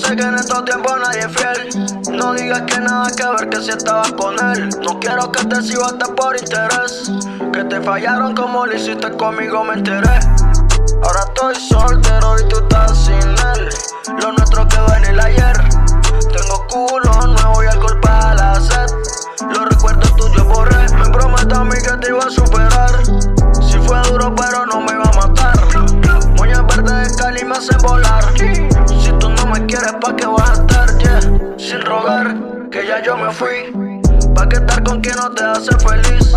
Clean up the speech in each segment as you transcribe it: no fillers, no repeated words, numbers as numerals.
sé que en estos tiempos nadie es fiel. No digas que nada que ver, que si estabas con él. No quiero que te sigas por interés. Que te fallaron como lo hiciste conmigo, me enteré. Ahora estoy soltero y tú estás sin él. Lo nuestro quedó en el ayer. Tengo culo nuevo y alcohol para la sed. Los recuerdos tuyos borré. Me prometo a mí que te iba a superar. Si fue duro pero no me iba a matar. Moñas verdes de Cali me hacen volar. Si tú no me quieres, ¿pa' qué vas a estar? Yeah. Sin rogar, que ya yo me fui. ¿Pa' qué estar con quien no te hace feliz?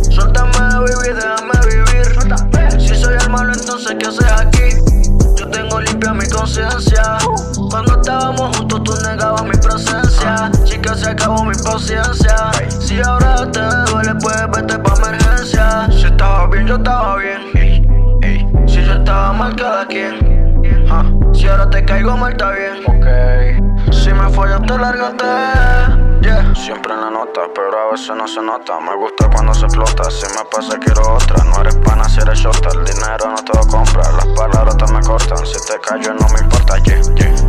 Suéltame de vivir, déjame vivir. Si soy el malo, entonces ¿qué haces aquí? Yo tengo limpia mi conciencia. Cuando estábamos juntos tú negabas mi presencia. Chica, se acabó mi paciencia. Si ahora te duele, pues vete pa' emergencia. Si estaba bien, yo estaba bien. Si yo estaba mal, cada quien. Si ahora te caigo mal, está bien. Si me fallaste, lárgate. Yeah. Siempre en la nota, pero a veces no se nota. Me gusta cuando se explota, si me pasa quiero otra. No eres pana si eres shorta, el dinero no te lo compra. Las palabras te me cortan, si te callo no me importa.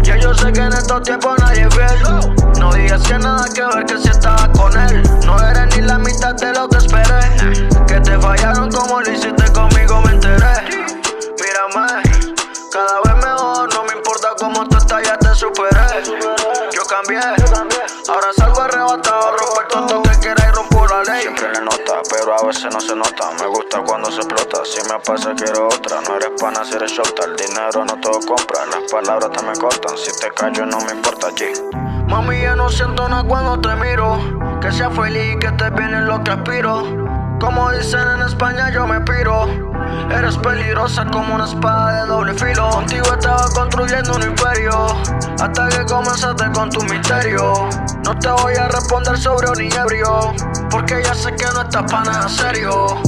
Yeah, yo sé que en estos tiempos nadie es fiel. No digas que nada que ver, que si estaba con él. No eres ni la mitad de lo que esperé. Que te fallaron como lo hiciste conmigo, me enteré. Mírame, cada vez mejor, no me importa cómo tú estás, ya te superé. Yo cambié, ahora salgo arrebatado, rompo el tonto que quiera y rompo la ley. Siempre le nota, pero a veces no se nota. Me gusta cuando se explota, si me pasa quiero otra. No eres pana si eres shorta, el dinero no te lo compra. Las palabras te me cortan, si te callo no me importa, G. Mami, ya no siento nada cuando te miro. Que seas feliz, que te viene lo que aspiro. Como dicen en España, yo me piro. Eres peligrosa como una espada de doble filo. Contigo estaba construyendo un imperio, hasta que comenzaste con tu misterio. No te voy a responder sobre ni ebrio, porque ya sé que no estás para nada serio.